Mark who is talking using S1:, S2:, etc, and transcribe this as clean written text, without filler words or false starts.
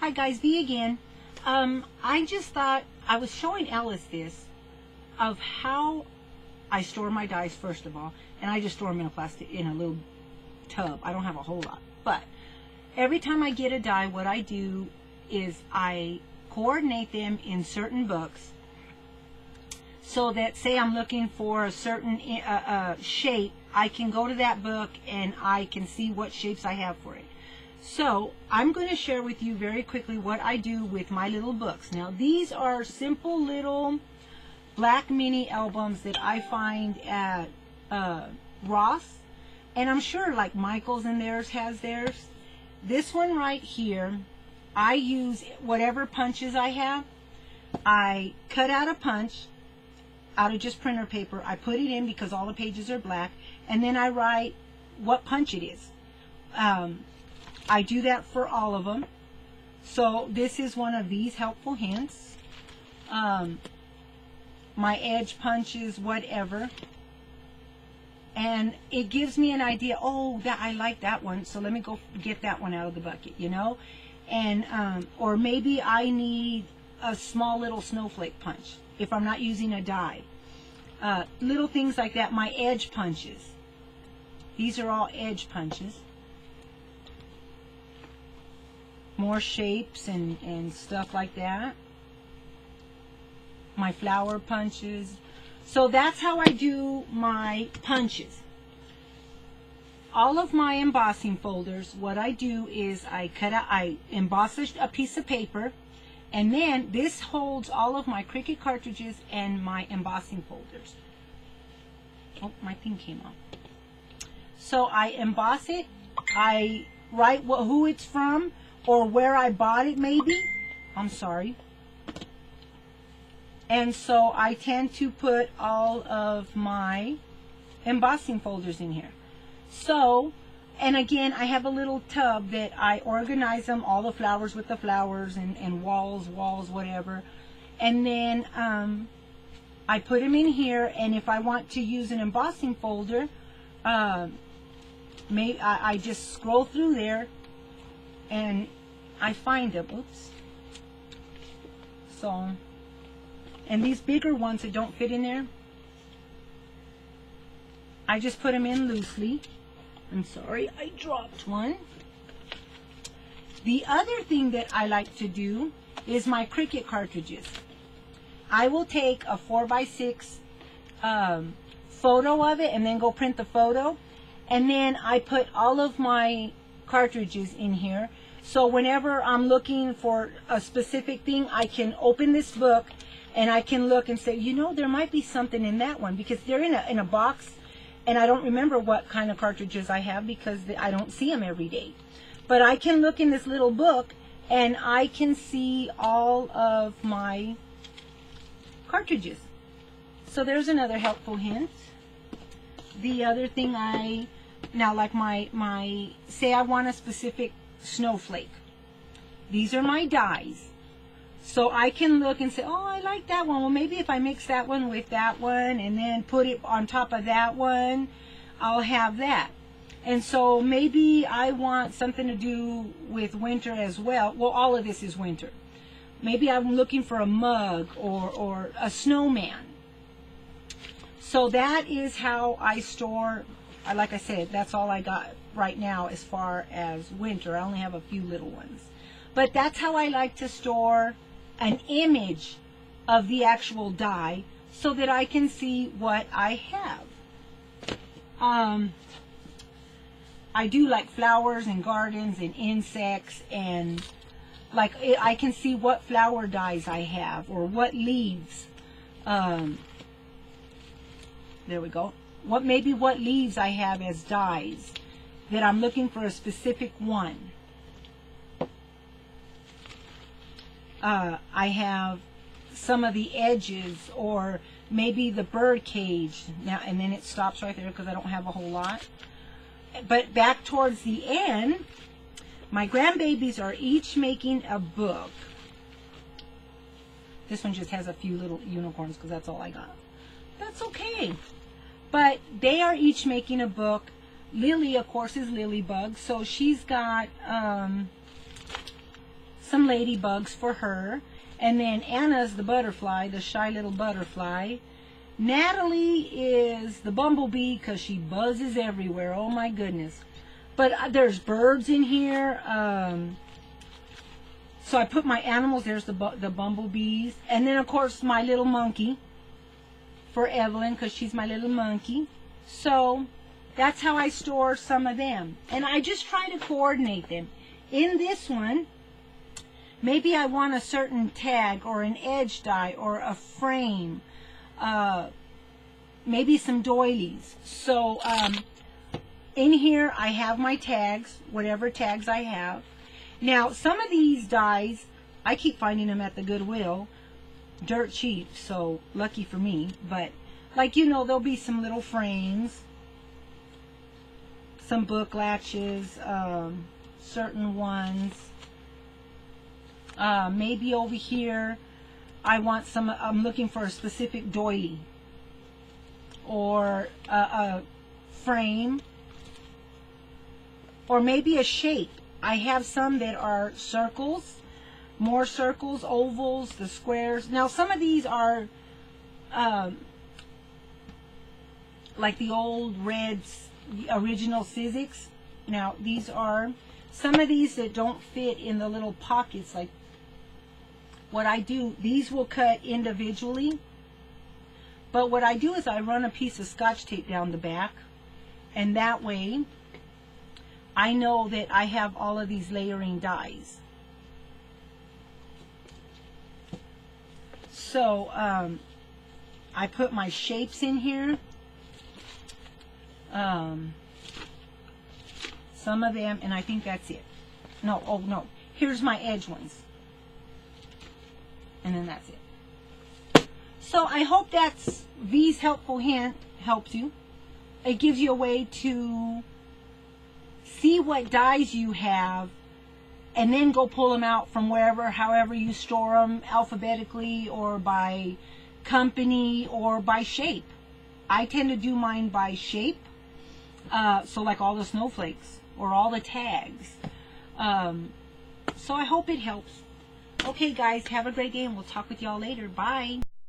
S1: Hi guys, V again. I just thought I was showing Alice this of how I store my dies first of all, and I just store them in a little tub. I don't have a whole lot, but every time I get a die, what I do is I coordinate them in certain books, so that say I'm looking for a certain shape, I can go to that book and I can see what shapes I have for it. So I'm going to share with you very quickly what I do with my little books. Now these are simple little black mini albums that I find at Ross, and I'm sure like Michael's and theirs has theirs. This one right here, I use whatever punches I have. I cut out a punch out of just printer paper. I put it in because all the pages are black, and then I write what punch it is. I do that for all of them. So this is one of these helpful hints. My edge punches, whatever. And it gives me an idea, oh, that I like that one, so let me go get that one out of the bucket, you know? And, or maybe I need a small little snowflake punch if I'm not using a die. Little things like that. My edge punches. These are all edge punches. More shapes and stuff like that. My flower punches. So that's how I do my punches. All of my embossing folders, what I do is I emboss a piece of paper, and then this holds all of my Cricut cartridges and my embossing folders. Oh, my thing came off. So I emboss it. I write who it's from, or where I bought it maybe. I'm sorry. And so I tend to put all of my embossing folders in here. So, and again, I have a little tub that I organize them, all the flowers with the flowers, and walls, whatever. And then I put them in here, and if I want to use an embossing folder, I just scroll through there and I find them. Oops. So, and these bigger ones that don't fit in there, I just put them in loosely. I'm sorry, I dropped one. The other thing that I like to do is my Cricut cartridges. I will take a 4x6 photo of it and then go print the photo. And then I put all of my cartridges in here. So whenever I'm looking for a specific thing, I can open this book and I can look and say, you know, there might be something in that one, because they're in a box, and I don't remember what kind of cartridges I have because I don't see them every day. But I can look in this little book and I can see all of my cartridges. So there's another helpful hint. The other thing now like my say I want a specific snowflake. These are my dies. So I can look and say, oh, I like that one. Well, maybe if I mix that one with that one and then put it on top of that one, I'll have that. And so maybe I want something to do with winter as well. Well, all of this is winter. Maybe I'm looking for a mug or a snowman. So that is how I store. Like I said, that's all I got right now as far as winter. I only have a few little ones. But that's how I like to store an image of the actual die so that I can see what I have. I do like flowers and gardens and insects, and like I can see what flower dies I have or what leaves. There we go. Maybe what leaves I have as dies that I'm looking for a specific one. I have some of the edges, or maybe the bird cage. Now, and then it stops right there because I don't have a whole lot. But back towards the end, my grandbabies are each making a book. This one just has a few little unicorns because that's all I got. That's okay. But they are each making a book. Lily, of course, is Lilybug, so she's got some ladybugs for her. And then Anna's the butterfly, the shy little butterfly. Natalie is the bumblebee because she buzzes everywhere. Oh my goodness. But there's birds in here. So I put my animals. There's the bumblebees. And then, of course, my little monkey for Evelyn because she's my little monkey. So that's how I store some of them. And I just try to coordinate them. In this one, maybe I want a certain tag or an edge die or a frame. Maybe some doilies. So in here I have my tags, whatever tags I have. Now some of these dies, I keep finding them at the Goodwill, dirt cheap, so lucky for me. But like, you know, there'll be some little frames, some book latches, certain ones. Maybe over here I want some, I'm looking for a specific doily or a frame or maybe a shape. I have some that are circles, more circles, ovals, the squares. Now some of these are like the old red original Sizzix. Now these are some of these that don't fit in the little pockets. Like what I do, these will cut individually, but what I do is I run a piece of Scotch tape down the back, and that way I know that I have all of these layering dies. So I put my shapes in here. Some of them, and I think that's it. No, oh no. Here's my edge ones. And then that's it. So I hope that's V's helpful hint helps you. It gives you a way to see what dies you have and then go pull them out from wherever, however you store them, alphabetically or by company or by shape. I tend to do mine by shape. So like all the snowflakes or all the tags. So I hope it helps. Okay guys, have a great day and we'll talk with y'all later. Bye.